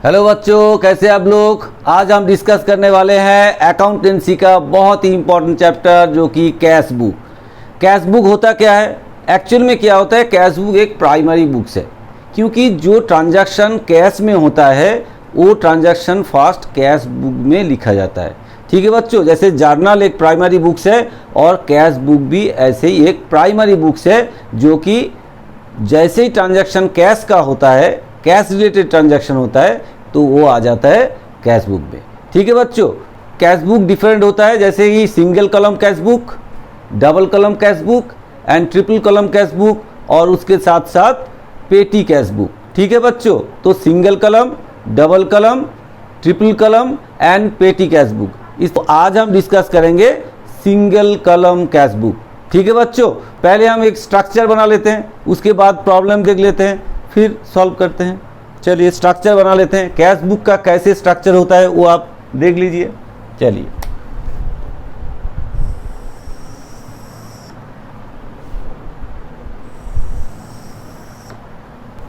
Hello बच्चों, कैसे आप लोग। आज हम डिस्कस करने वाले हैं अकाउंटेंसी का बहुत ही इंपॉर्टेंट चैप्टर जो कि कैश बुक। कैश बुक होता क्या है, एक्चुअल में क्या होता है। कैश बुक एक प्राइमरी बुक्स है, क्योंकि जो ट्रांजैक्शन कैश में होता है वो ट्रांजैक्शन फास्ट कैश बुक में लिखा जाता है। ठीक है बच्चों, जैसे जर्नल एक प्राइमरी बुक्स है और कैश बुक भी ऐसे ही एक प्राइमरी बुक्स है, जो कि जैसे ही ट्रांजैक्शन कैश का होता है, कैश रिलेटेड ट्रांजैक्शन होता है, तो वो आ जाता है कैश बुक में। ठीक है बच्चों, कैश बुक डिफरेंट होता है, जैसे कि सिंगल कलम कैश बुक, डबल कलम कैश बुक एंड ट्रिपल कलम कैश बुक, और उसके साथ साथ पेटी कैश बुक। ठीक है बच्चों, तो सिंगल कलम, डबल कलम, ट्रिपल कलम एंड पेटी कैश बुक। इस आज हम डिस्कस करेंगे सिंगल कलम कैश बुक। ठीक है बच्चों, पहले हम एक स्ट्रक्चर बना लेते हैं, उसके बाद प्रॉब्लम देख लेते हैं, फिर सॉल्व करते हैं। चलिए स्ट्रक्चर बना लेते हैं। कैश बुक का कैसे स्ट्रक्चर होता है वो आप देख लीजिए। चलिए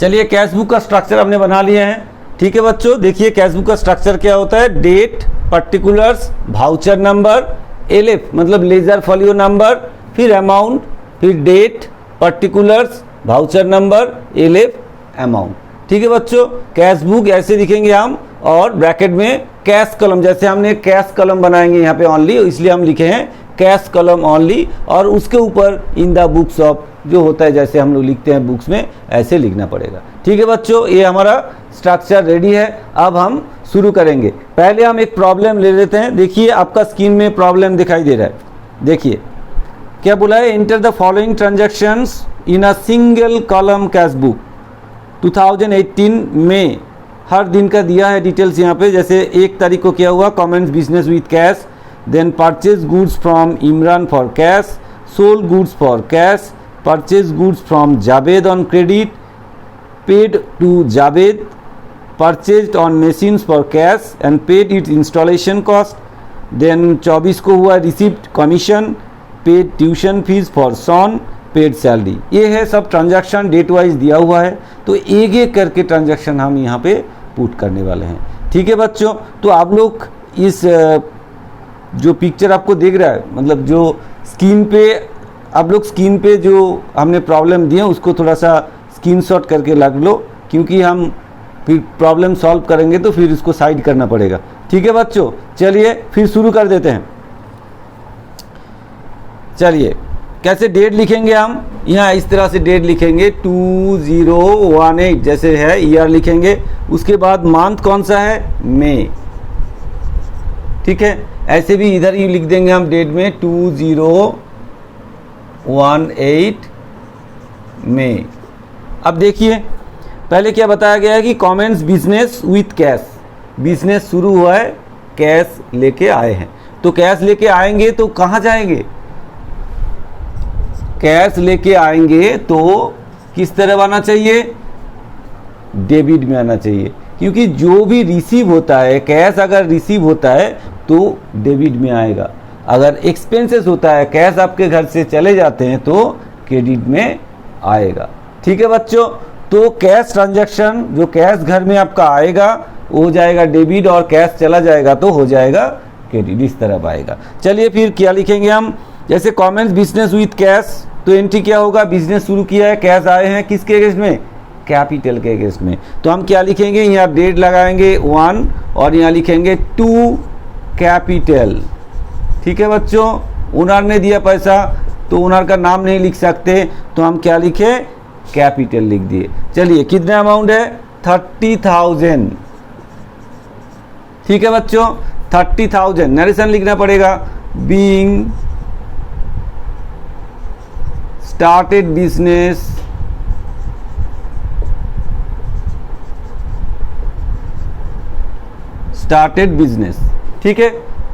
चलिए कैश बुक का स्ट्रक्चर हमने बना लिए हैं। ठीक है बच्चों, देखिए कैश बुक का स्ट्रक्चर क्या होता है। Date, particulars, voucher number, LF मतलब लेजर फॉलियो नंबर, फिर अमाउंट, फिर date, particulars, voucher number, LF, amount. ठीक है बच्चों, कैश बुक ऐसे लिखेंगे हम, और ब्रैकेट में कैश कलम, जैसे हमने कैश कलम बनाएंगे यहाँ पे ओनली, इसलिए हम लिखे हैं कैश कलम ओनली, और उसके ऊपर इन द बुक्स ऑफ जो होता है, जैसे हम लोग लिखते हैं बुक्स में, ऐसे लिखना पड़ेगा। ठीक है बच्चों, ये हमारा स्ट्रक्चर रेडी है। अब हम शुरू करेंगे। पहले हम एक प्रॉब्लम ले लेते हैं। देखिए आपका स्क्रीन में प्रॉब्लम दिखाई दे रहा है। देखिए क्या बोला है, enter the following transactions in a single column cash book 2018 में। हर दिन का दिया है डिटेल्स यहाँ पे, जैसे 1 तारीख को क्या हुआ, commence business with cash, then purchase goods from Imran for cash, sold goods for cash, purchase goods from Javed on credit, paid to Javed, purchased on machines for cash and paid its installation cost. Then 24 को हुआ received commission, paid tuition fees for son, paid salary. ये है सब transaction date wise दिया हुआ है, तो एक एक करके ट्रांजैक्शन हम यहाँ पे पुट करने वाले हैं। ठीक है बच्चों, तो आप लोग इस जो पिक्चर आपको दिख रहा है, मतलब जो स्क्रीन पे आप लोग स्क्रीन पे जो हमने प्रॉब्लम दिए उसको थोड़ा सा स्क्रीनशॉट करके लग लो, क्योंकि हम फिर प्रॉब्लम सॉल्व करेंगे तो फिर इसको साइड करना पड़ेगा। ठीक है बच्चों, चलिए फिर शुरू कर देते हैं। चलिए कैसे डेट लिखेंगे हम, यहाँ इस तरह से डेट लिखेंगे 2018 जैसे है, ईयर लिखेंगे, उसके बाद मंथ कौन सा है, मई। ठीक है, ऐसे भी इधर ही लिख देंगे हम डेट में 2018 मई। अब देखिए पहले क्या बताया गया है कि commence business with cash, business शुरू हुआ है, कैश लेके आए हैं। तो कैश लेके आएंगे तो कहाँ जाएंगे, कैश लेके आएंगे तो किस तरह आना चाहिए, डेबिट में आना चाहिए, क्योंकि जो भी रिसीव होता है, कैश अगर रिसीव होता है तो डेबिट में आएगा। अगर एक्सपेंसेस होता है, कैश आपके घर से चले जाते हैं, तो क्रेडिट में आएगा। ठीक है बच्चों, तो कैश ट्रांजैक्शन जो कैश घर में आपका आएगा वो हो जाएगा डेबिट, और कैश चला जाएगा तो हो जाएगा क्रेडिट, इस तरह आएगा। चलिए फिर क्या लिखेंगे हम, जैसे कमेंस बिजनेस विथ कैश, तो एंट्री क्या होगा, बिजनेस शुरू किया है, कैश आए हैं, किसके अगेंस्ट में, कैपिटल के अगेंस्ट में। तो हम क्या लिखेंगे, यहाँ डेट लगाएंगे 1 और यहाँ लिखेंगे 2 कैपिटल। ठीक है बच्चों, ओनर ने दिया पैसा तो ओनर का नाम नहीं लिख सकते, तो हम क्या लिखे, कैपिटल लिख दिए। चलिए कितना अमाउंट है, 30,000। ठीक है बच्चों, 30,000। नरेशन लिखना पड़ेगा, being started business started business. ठीक है,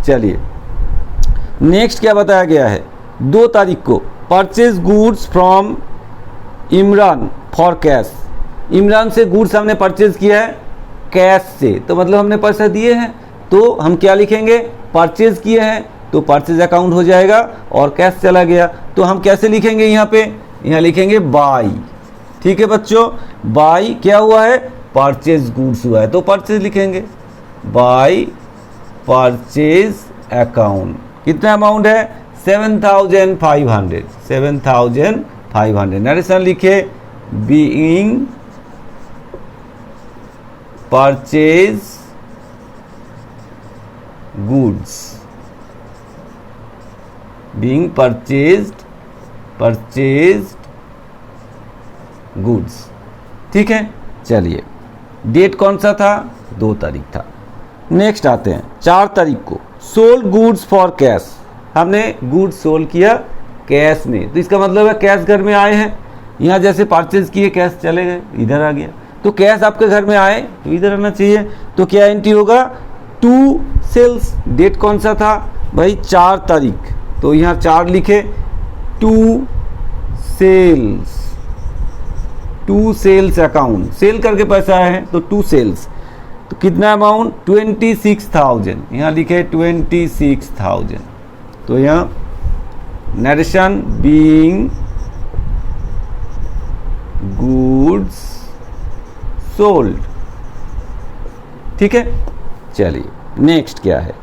चलिए नेक्स्ट क्या बताया गया है, 2 तारीख को purchase goods from Imran for cash. Imran से गुड्स हमने परचेज किया है कैश से, तो मतलब हमने पैसा दिए हैं, तो हम क्या लिखेंगे, परचेज किए हैं तो परचेज अकाउंट हो जाएगा, और कैश चला गया तो हम कैसे लिखेंगे, यहाँ पे यहाँ लिखेंगे बाई। ठीक है बच्चों, बाई क्या हुआ है, परचेज गुड्स हुआ है तो परचेज लिखेंगे, बाय परचेज अकाउंट। कितना अमाउंट है? 7,500, 7,500। नरेशन लिखे, being purchase goods, being purchased goods. ठीक है, चलिए डेट कौन सा था? 2 तारीख था। नेक्स्ट आते हैं 4 तारीख को, सोल्ड गुड्स फॉर कैश। हमने गुड्स सोल्ड किया कैश में, तो इसका मतलब है कैश घर में आए हैं। यहाँ जैसे परचेज किए कैश चले गए, इधर आ गया, तो कैश आपके घर में आए तो इधर आना चाहिए। तो क्या एंट्री होगा? 2 सेल्स। डेट कौन सा था भाई? 4 तारीख, तो यहाँ 4 लिखे, 2 सेल्स, 2 सेल्स अकाउंट, सेल करके पैसा आए हैं तो 2 सेल्स। तो कितना अमाउंट? 26,000। यहाँ लिखे 26,000। तो यहाँ नरेशन, बीइंग गुड्स सोल्ड। ठीक है, चलिए नेक्स्ट क्या है?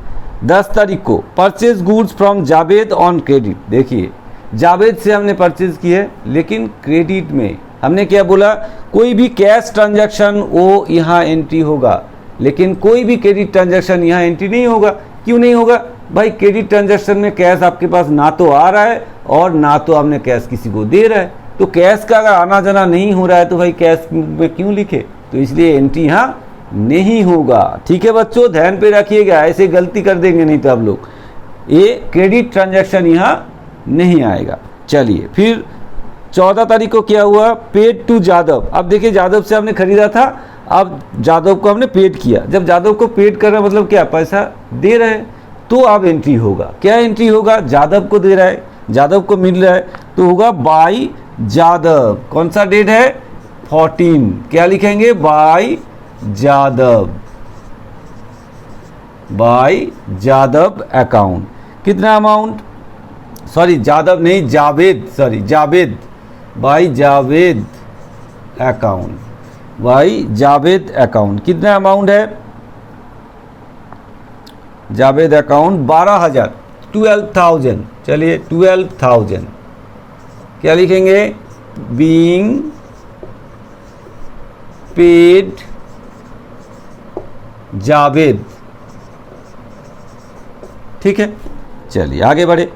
10 तारीख को, purchase goods from Javed on credit. देखिए जावेद से हमने परचेज किए, लेकिन क्रेडिट में हमने क्या बोला? कोई भी कैश ट्रांजैक्शन वो यहाँ एंट्री होगा, लेकिन कोई भी क्रेडिट ट्रांजैक्शन यहाँ एंट्री नहीं होगा। क्यों नहीं होगा भाई? क्रेडिट ट्रांजैक्शन में कैश आपके पास ना तो आ रहा है और ना तो आपने कैश किसी को दे रहा है, तो कैश का अगर आना जाना नहीं हो रहा है तो भाई कैश में क्यों लिखे? तो इसलिए एंट्री यहाँ नहीं होगा। ठीक है बच्चों, ध्यान पे रखिएगा, ऐसे गलती कर देंगे नहीं तो आप लोग। ये क्रेडिट ट्रांजैक्शन यहाँ नहीं आएगा। चलिए फिर 14 तारीख को क्या हुआ? Paid to Jadav. अब देखिए जादव से हमने खरीदा था, अब जादव को हमने पेड किया। जब जादव को पेड कर रहा है मतलब क्या? पैसा दे रहे हैं, तो अब एंट्री होगा। क्या एंट्री होगा? जादव को दे रहा है, जादव को मिल रहा है, तो होगा बाय जादव। कौन सा डेट है? 14। क्या लिखेंगे? By Jadav, by Jadav account. कितना अमाउंट? सॉरी जादव नहीं, Javed, sorry Javed, by Javed account, by Javed account. कितना अमाउंट है? जावेद अकाउंट 12,000, 12,000। चलिए 12,000। क्या लिखेंगे? Being paid Javed. ठीक है, चलिए आगे बढ़े।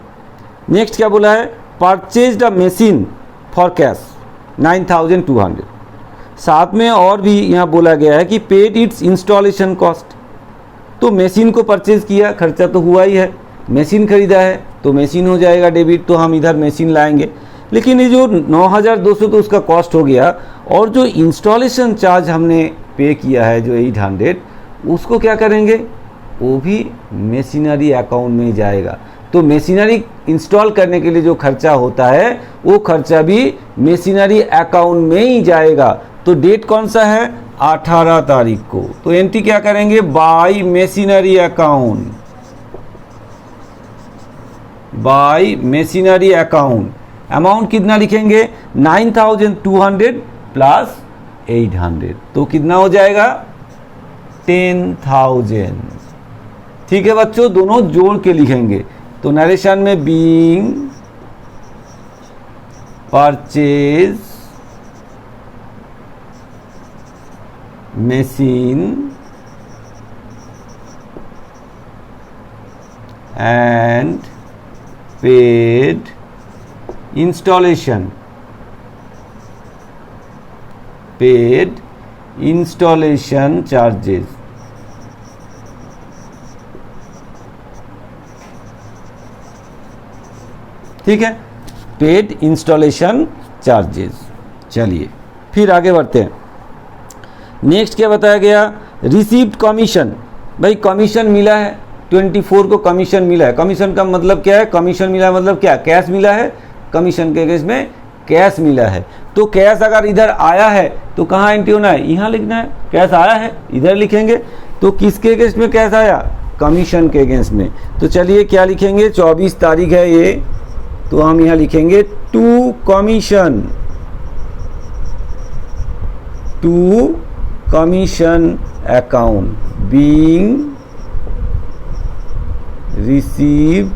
नेक्स्ट क्या बोला है? Purchase the machine for cash 9,200। साथ में और भी यहाँ बोला गया है कि पेड इट्स इंस्टॉलेशन कॉस्ट। तो मशीन को परचेज किया, खर्चा तो हुआ ही है, मशीन खरीदा है तो मशीन हो जाएगा डेबिट, तो हम इधर मशीन लाएंगे। लेकिन ये जो 9,200 तो उसका कॉस्ट हो गया, और जो इंस्टॉलेशन चार्ज हमने पे किया है जो 800, उसको क्या करेंगे? वो भी मशीनरी अकाउंट में ही जाएगा। तो मशीनरी इंस्टॉल करने के लिए जो खर्चा होता है वो खर्चा भी मशीनरी अकाउंट में ही जाएगा। तो डेट कौन सा है? 18 तारीख को। तो एंट्री क्या करेंगे? Bye machinery account, bye machinery account. Amount कितना लिखेंगे? 9,200 प्लस 800, तो कितना हो जाएगा? 10,000। ठीक है बच्चों, दोनों जोड़ के लिखेंगे। तो नरेशन में being purchase machine and paid installation, paid installation charges. ठीक है, पेड इंस्टॉलेशन चार्जेस। चलिए फिर आगे बढ़ते हैं। नेक्स्ट क्या बताया गया? Received commission. भाई कमीशन मिला है, 24 को कमीशन मिला है। कमीशन का मतलब क्या है? कमीशन मिला मतलब क्या? कैश मिला है। कमीशन के केस में कैश मिला है। तो कैश अगर इधर आया है तो कहाँ एंट्री होना है? यहाँ लिखना है। कैश आया है इधर लिखेंगे। तो किसके अगेंस्ट में कैश आया? कमीशन के अगेंस्ट में। तो चलिए क्या लिखेंगे? 24 तारीख है ये, तो हम यहाँ लिखेंगे to commission, to commission account being receive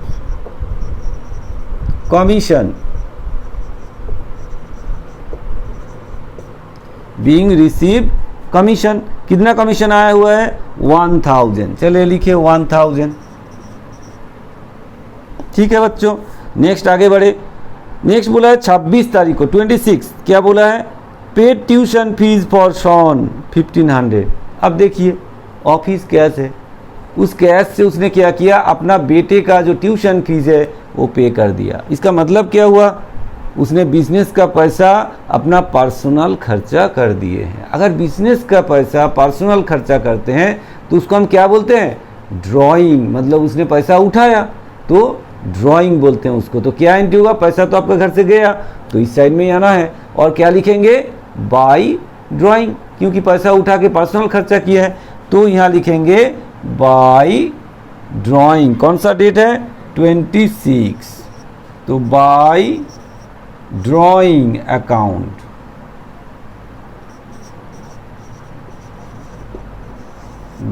commission being receive commission. कितना कमीशन आया हुआ है 1000। चलिए लिखिए 1000। ठीक है बच्चों, नेक्स्ट आगे बढ़े। नेक्स्ट बोला है 26 तारीख को 26, क्या बोला है, paid tuition fees for son 1500। अब देखिए ऑफिस कैश है, उस कैश से उसने क्या किया, अपना बेटे का जो ट्यूशन फीस है वो पे कर दिया। इसका मतलब क्या हुआ, उसने बिजनेस का पैसा अपना पर्सनल खर्चा कर दिए हैं। अगर बिजनेस का पैसा पर्सनल खर्चा करते हैं तो उसको हम क्या बोलते हैं, ड्राइंग। मतलब उसने पैसा उठाया तो ड्राइंग बोलते हैं उसको। तो क्या एंट्री होगा, पैसा तो आपका घर से गया तो इस साइड में ही आना है, और क्या लिखेंगे, बाय ड्राइंग, क्योंकि पैसा उठा के पर्सनल खर्चा किया है। तो यहाँ लिखेंगे बाय ड्राइंग। कौन सा डेट है 26, तो by drawing account.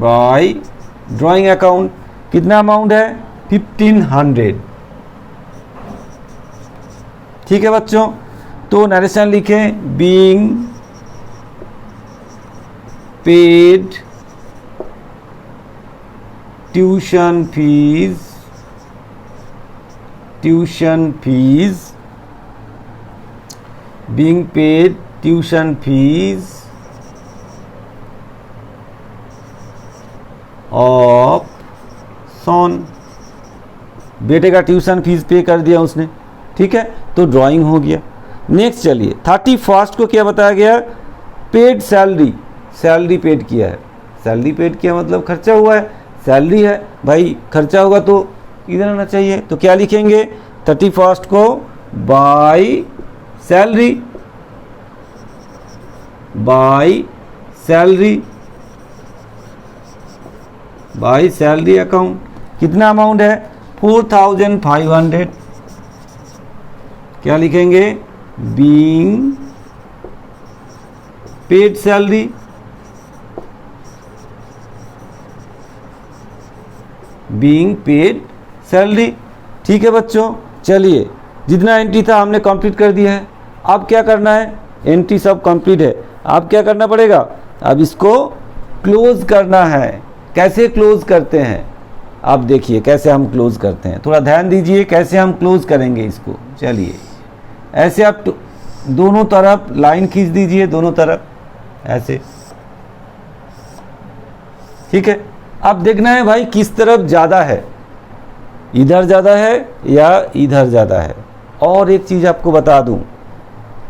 By drawing account कितना अमाउंट है 1500। ठीक है बच्चों, तो नरेशन लिखें, being paid tuition fees being paid tuition fees of son। बेटे का ट्यूशन फीस पे कर दिया उसने। ठीक है, तो ड्राइंग हो गया। नेक्स्ट चलिए 31 को क्या बताया गया, पेड सैलरी। सैलरी पेड किया है, सैलरी पेड किया मतलब खर्चा हुआ है, सैलरी है भाई, खर्चा होगा तो इधर आना चाहिए। तो क्या लिखेंगे 31 को by salary, by salary, by salary account. कितना अमाउंट है 4500। क्या लिखेंगे, being paid salary, being paid salary. ठीक है बच्चों, चलिए जितना एंट्री था हमने कंप्लीट कर दिया है। अब क्या करना है, एंट्री सब कंप्लीट है, अब क्या करना पड़ेगा, अब इसको क्लोज करना है। कैसे क्लोज करते हैं, अब देखिए कैसे हम क्लोज करते हैं, थोड़ा ध्यान दीजिए कैसे हम क्लोज करेंगे इसको। चलिए ऐसे आप दोनों तरफ लाइन खींच दीजिए, दोनों तरफ ऐसे। ठीक है, अब देखना है भाई किस तरफ ज़्यादा है, इधर ज़्यादा है या इधर ज़्यादा है। और एक चीज़ आपको बता दूं,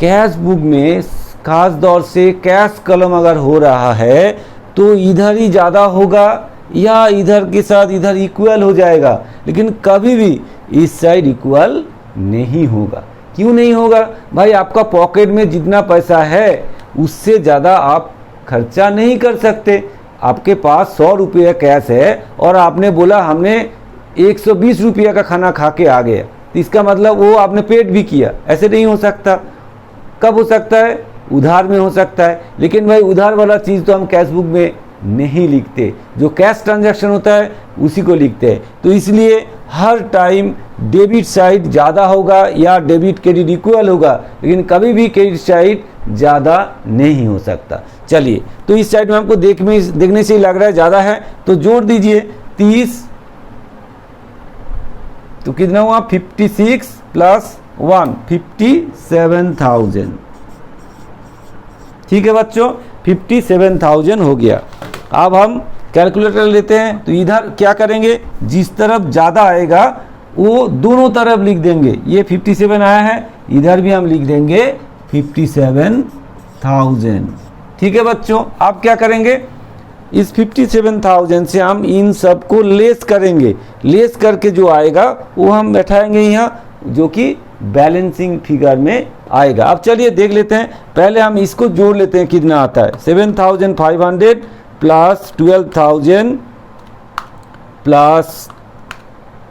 कैश बुक में खास तौर से कैश कलम अगर हो रहा है तो इधर ही ज़्यादा होगा या इधर के साथ इधर इक्वल हो जाएगा, लेकिन कभी भी इस साइड इक्वल नहीं होगा। क्यों नहीं होगा भाई, आपका पॉकेट में जितना पैसा है उससे ज़्यादा आप खर्चा नहीं कर सकते। आपके पास 100 रुपये कैश है और आपने बोला हमने 120 रुपये का खाना खा के आ गया, तो इसका मतलब वो आपने पेड भी किया, ऐसे नहीं हो सकता। कब हो सकता है, उधार में हो सकता है, लेकिन भाई उधार वाला चीज़ तो हम कैश बुक में नहीं लिखते, जो कैश ट्रांजैक्शन होता है उसी को लिखते हैं। तो इसलिए हर टाइम डेबिट साइड ज़्यादा होगा या डेबिट क्रेडिट इक्वल होगा, लेकिन कभी भी क्रेडिट साइड ज़्यादा नहीं हो सकता। चलिए, तो इस साइड में हमको देखने से ही लग रहा है ज़्यादा है, तो जोड़ दीजिए 30, तो कितना हुआ 56 प्लस 1 57,000। ठीक है बच्चों, 57,000 हो गया। अब हम कैलकुलेटर लेते हैं, तो इधर क्या करेंगे, जिस तरफ ज़्यादा आएगा वो दोनों तरफ लिख देंगे। ये 57 आया है, इधर भी हम लिख देंगे 57,000। ठीक है बच्चों, अब क्या करेंगे, इस 57,000 से हम इन सब को लेस करेंगे, लेस करके जो आएगा वो हम बैठाएंगे यहाँ, जो कि बैलेंसिंग फिगर में आएगा। अब चलिए देख लेते हैं, पहले हम इसको जोड़ लेते हैं कितना आता है। 7,500 प्लस 12,000 प्लस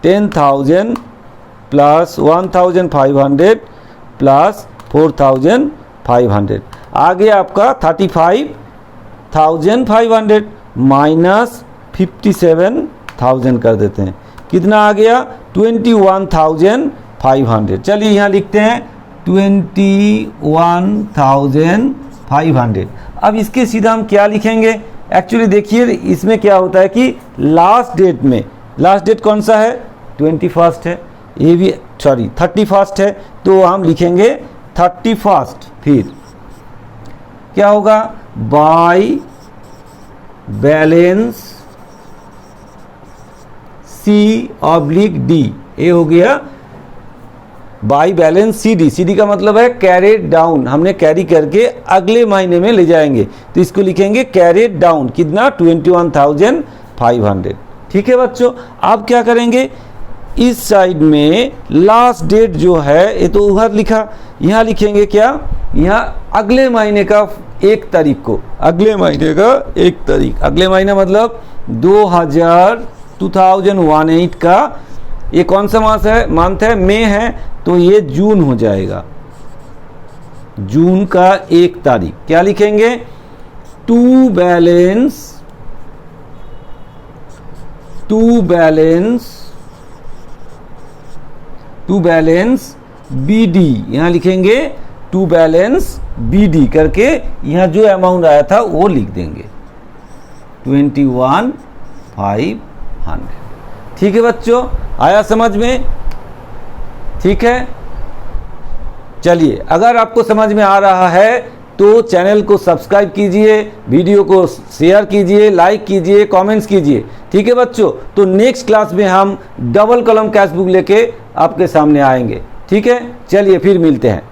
10,000 प्लस 1,500 प्लस 4,500 आ गया आपका 35 57,500 माइनस 57,000 कर देते हैं, कितना आ गया 21,500। चलिए यहाँ लिखते हैं 21,500। अब इसके सीधा हम क्या लिखेंगे, एक्चुअली देखिए इसमें क्या होता है कि लास्ट डेट में, लास्ट डेट कौन सा है 21 है, ये भी 31 है, तो हम लिखेंगे 31, फिर क्या होगा बाय बैलेंस C/D, ये हो गया बाई बैलेंस CD। CD का मतलब है कैरेड डाउन, हमने कैरी करके अगले महीने में ले जाएंगे, तो इसको लिखेंगे कैरेड डाउन, कितना 21,500। ठीक है बच्चों, आप क्या करेंगे इस साइड में लास्ट डेट जो है ये तो उधर लिखा, यहाँ लिखेंगे क्या, यहाँ अगले महीने का 1 तारीख को, अगले महीने का 1 तारीख, अगले महीना मतलब 2018 का, ये कौन सा मास है, मंथ है, मई है, तो ये जून हो जाएगा, जून का 1 तारीख। क्या लिखेंगे टू बैलेंस BD, यहाँ लिखेंगे टू बैलेंस BD करके, यहाँ जो अमाउंट आया था वो लिख देंगे 21,500। ठीक है बच्चों, आया समझ में? ठीक है, चलिए अगर आपको समझ में आ रहा है तो चैनल को सब्सक्राइब कीजिए, वीडियो को शेयर कीजिए, लाइक कीजिए, कमेंट्स कीजिए। ठीक है बच्चों, तो नेक्स्ट क्लास में हम डबल कॉलम कैश बुक लेके आपके सामने आएंगे। ठीक है, चलिए फिर मिलते हैं।